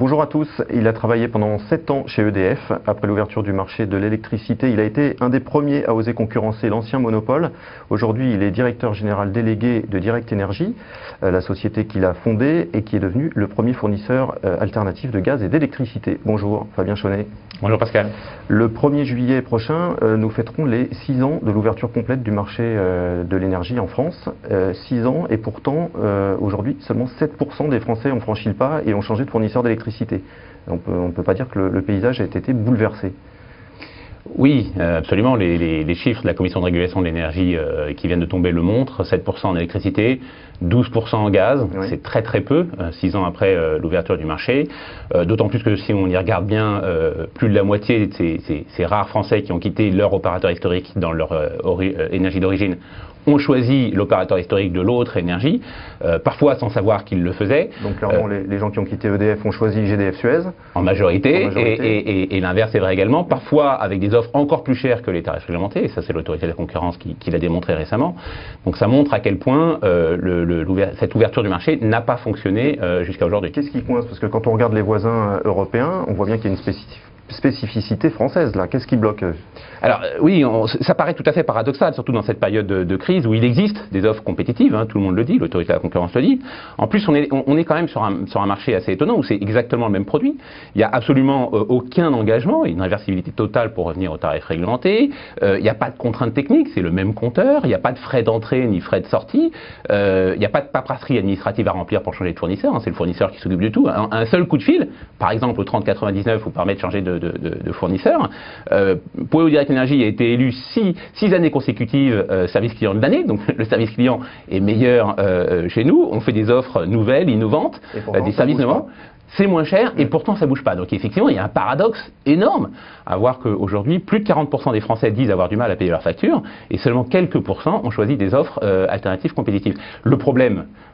Bonjour à tous. Il a travaillé pendant 7 ans chez EDF. Après l'ouverture du marché de l'électricité, il a été un des premiers à oser concurrencer l'ancien monopole. Aujourd'hui, il est directeur général délégué de Direct Énergie, la société qu'il a fondée et qui est devenue le premier fournisseur alternatif de gaz et d'électricité. Bonjour Fabien Chaunet. Bonjour Pascal. Le 1er juillet prochain, nous fêterons les 6 ans de l'ouverture complète du marché de l'énergie en France. 6 ans et pourtant, aujourd'hui, seulement 7% des Français ont franchi le pas et ont changé de fournisseur d'électricité. On ne peut pas dire que le paysage a été bouleversé. Oui, absolument. Les chiffres de la Commission de régulation de l'énergie qui viennent de tomber le montrent. 7% en électricité, 12% en gaz. Oui. C'est très très peu, 6 ans après l'ouverture du marché. D'autant plus que si on y regarde bien, plus de la moitié de ces rares Français qui ont quitté leur opérateur historique dans leur énergie d'origine ont choisi l'opérateur historique de l'autre énergie, parfois sans savoir qu'ils le faisaient. Donc clairement, les gens qui ont quitté EDF ont choisi GDF Suez. En majorité. Et l'inverse est vrai également, parfois avec des offres encore plus chères que les tarifs réglementés, et ça c'est l'autorité de la concurrence qui l'a démontré récemment. Donc ça montre à quel point cette ouverture du marché n'a pas fonctionné jusqu'à aujourd'hui. Qu'est-ce qui coince? Parce que quand on regarde les voisins européens, on voit bien qu'il y a une spécificité française là. Qu'est-ce qui bloque? Alors oui, ça paraît tout à fait paradoxal, surtout dans cette période de crise où il existe des offres compétitives, hein, tout le monde le dit, l'autorité de la concurrence le dit. En plus, on est quand même sur un marché assez étonnant où c'est exactement le même produit. Il n'y a absolument aucun engagement, une réversibilité totale pour revenir aux tarifs réglementés. Il n'y a pas de contraintes techniques, c'est le même compteur. Il n'y a pas de frais d'entrée ni frais de sortie. Il n'y a pas de paperasserie administrative à remplir pour changer de fournisseur. Hein, c'est le fournisseur qui s'occupe de tout. Un seul coup de fil, par exemple au 3099, vous permet de changer de fournisseur. Pour Direct Énergie a été élu 6 années consécutives service client de l'année, donc le service client est meilleur chez nous. On fait des offres nouvelles, innovantes, des services innovants. C'est moins cher et pourtant ça ne bouge pas. Donc effectivement, il y a un paradoxe énorme à voir qu'aujourd'hui, plus de 40% des Français disent avoir du mal à payer leurs factures et seulement quelques pourcents ont choisi des offres alternatives compétitives.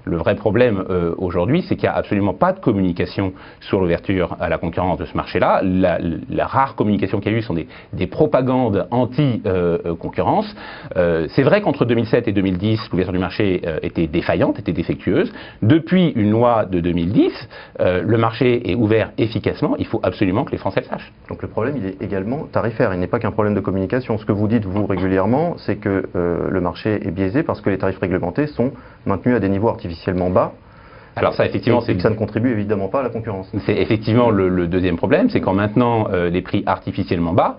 Le vrai problème aujourd'hui, c'est qu'il n'y a absolument pas de communication sur l'ouverture à la concurrence de ce marché-là. La rare communication qu'il y a eu sont des propagandes anti-concurrence. C'est vrai qu'entre 2007 et 2010, l'ouverture du marché était défaillante, était défectueuse. Depuis une loi de 2010, le marché est ouvert efficacement, il faut absolument que les Français le sachent. Donc le problème, il est également tarifaire, il n'est pas qu'un problème de communication. Ce que vous dites, vous, régulièrement, c'est que le marché est biaisé parce que les tarifs réglementés sont maintenus à des niveaux artificiellement bas. Alors ça, effectivement, c'est que ça ne contribue évidemment pas à la concurrence. C'est effectivement le deuxième problème, c'est qu'en maintenant les prix artificiellement bas,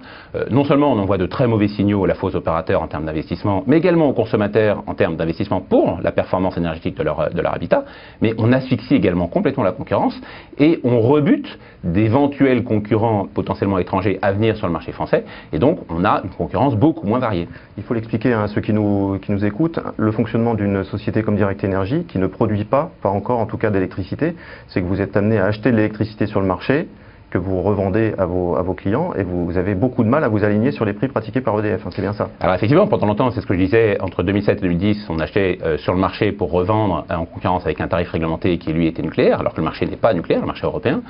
non seulement on envoie de très mauvais signaux à la fois aux opérateurs en termes d'investissement, mais également aux consommateurs en termes d'investissement pour la performance énergétique de leur habitat, mais on asphyxie également complètement la concurrence et on rebute d'éventuels concurrents potentiellement étrangers à venir sur le marché français, et donc on a une concurrence beaucoup moins variée. Il faut l'expliquer à ceux qui nous écoutent, le fonctionnement d'une société comme Direct Énergie, qui ne produit pas encore en tout cas d'électricité, c'est que vous êtes amené à acheter de l'électricité sur le marché, que vous revendez à vos clients et vous avez beaucoup de mal à vous aligner sur les prix pratiqués par EDF, hein, c'est bien ça? Alors effectivement, pendant longtemps, c'est ce que je disais, entre 2007 et 2010, on achetait sur le marché pour revendre en concurrence avec un tarif réglementé qui lui était nucléaire, alors que le marché n'est pas nucléaire, le marché européen.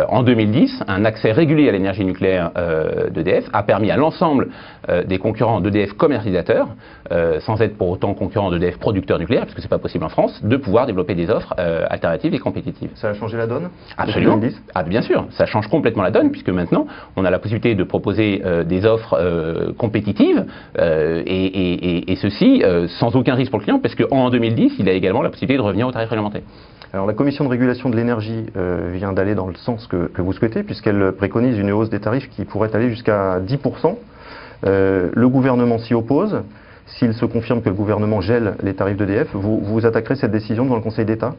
En 2010, un accès régulier à l'énergie nucléaire d'EDF a permis à l'ensemble des concurrents d'EDF commercialisateurs, sans être pour autant concurrents d'EDF producteurs nucléaires, parce que c'est pas possible en France, de pouvoir développer des offres alternatives et compétitives. Ça a changé la donne? Absolument. 2010 Ah, bien sûr, ça change complètement la donne, puisque maintenant on a la possibilité de proposer des offres compétitives et ceci sans aucun risque pour le client, parce qu'en 2010 il a également la possibilité de revenir au tarif réglementé. Alors la Commission de régulation de l'énergie vient d'aller dans le sens que vous souhaitez, puisqu'elle préconise une hausse des tarifs qui pourrait aller jusqu'à 10%. Le gouvernement s'y oppose. S'il se confirme que le gouvernement gèle les tarifs d'EDF, vous attaquerez cette décision devant le Conseil d'État?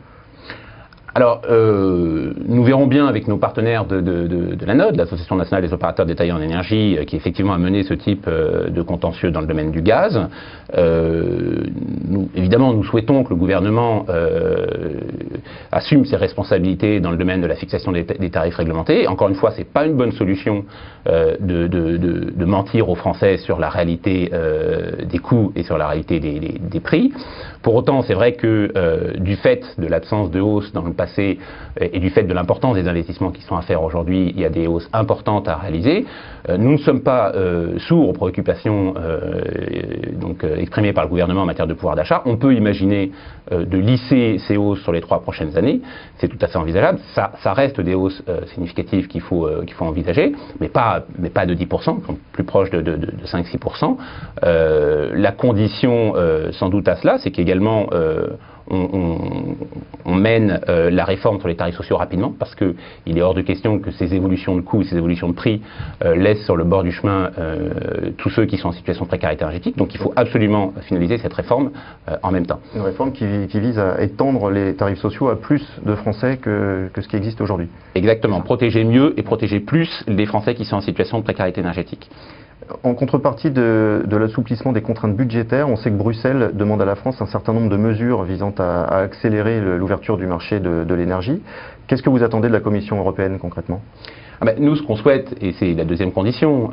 Alors, nous verrons bien avec nos partenaires de l'ANODE, l'Association nationale des opérateurs détaillants en énergie, qui effectivement a mené ce type de contentieux dans le domaine du gaz. Évidemment, nous souhaitons que le gouvernement assume ses responsabilités dans le domaine de la fixation des tarifs réglementés. Encore une fois, ce n'est pas une bonne solution de mentir aux Français sur la réalité des coûts et sur la réalité des prix. Pour autant, c'est vrai que du fait de l'absence de hausse dans le passé et du fait de l'importance des investissements qui sont à faire aujourd'hui, il y a des hausses importantes à réaliser. Nous ne sommes pas sourds aux préoccupations exprimées par le gouvernement en matière de pouvoir d'achat. On peut imaginer de lisser ces hausses sur les 3 prochaines années. C'est tout à fait envisageable. Ça reste des hausses significatives qu'il faut envisager, mais pas de 10%, plus proche de 5-6%. La condition sans doute à cela, c'est qu'également on mène la réforme sur les tarifs sociaux rapidement, parce qu'il est hors de question que ces évolutions de coûts, ces évolutions de prix laissent sur le bord du chemin tous ceux qui sont en situation de précarité énergétique. Donc il faut absolument finaliser cette réforme en même temps. Une réforme qui vise à étendre les tarifs sociaux à plus de Français que ce qui existe aujourd'hui. Exactement, protéger mieux et protéger plus les Français qui sont en situation de précarité énergétique. En contrepartie de l'assouplissement des contraintes budgétaires, on sait que Bruxelles demande à la France un certain nombre de mesures visant à accélérer l'ouverture du marché de l'énergie. Qu'est-ce que vous attendez de la Commission européenne concrètement ? Nous, ce qu'on souhaite, et c'est la deuxième condition,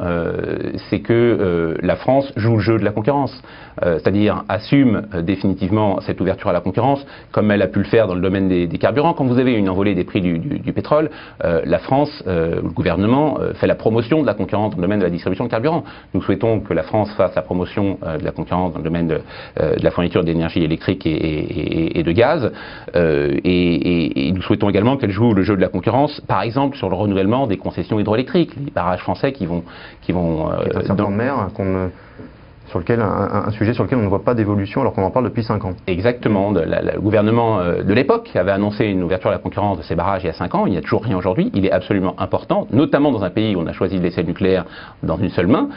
c'est que la France joue le jeu de la concurrence, c'est-à-dire assume définitivement cette ouverture à la concurrence, comme elle a pu le faire dans le domaine des carburants. Quand vous avez une envolée des prix du pétrole, la France, le gouvernement, fait la promotion de la concurrence dans le domaine de la distribution de carburant. Nous souhaitons que la France fasse la promotion de la concurrence dans le domaine de la fourniture d'énergie électrique et de gaz, et nous souhaitons également qu'elle joue le jeu de la concurrence, par exemple sur le renouvellement des concessions hydroélectriques, les barrages français qui vont un serpent de mer, un sujet sur lequel on ne voit pas d'évolution alors qu'on en parle depuis 5 ans. Exactement. Le gouvernement de l'époque avait annoncé une ouverture à la concurrence de ces barrages il y a 5 ans. Il n'y a toujours rien aujourd'hui. Il est absolument important, notamment dans un pays où on a choisi de laisser le nucléaire dans une seule main,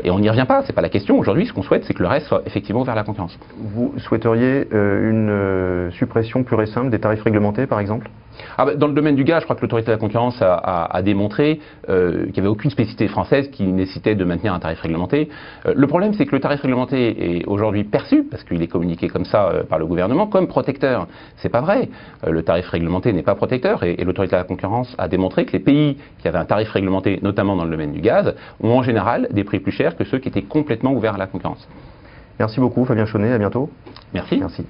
et on n'y revient pas. C'est pas la question. Aujourd'hui, ce qu'on souhaite, c'est que le reste soit effectivement ouvert à la concurrence. Vous souhaiteriez une suppression pure et simple des tarifs réglementés, par exemple ? Dans le domaine du gaz, je crois que l'autorité de la concurrence a démontré qu'il n'y avait aucune spécificité française qui nécessitait de maintenir un tarif réglementé. Le problème, c'est que le tarif réglementé est aujourd'hui perçu, parce qu'il est communiqué comme ça par le gouvernement, comme protecteur. C'est pas vrai. Le tarif réglementé n'est pas protecteur, et l'autorité de la concurrence a démontré que les pays qui avaient un tarif réglementé, notamment dans le domaine du gaz, ont en général des prix plus chers que ceux qui étaient complètement ouverts à la concurrence. Merci beaucoup Fabien Chaunet, à bientôt. Merci. Merci.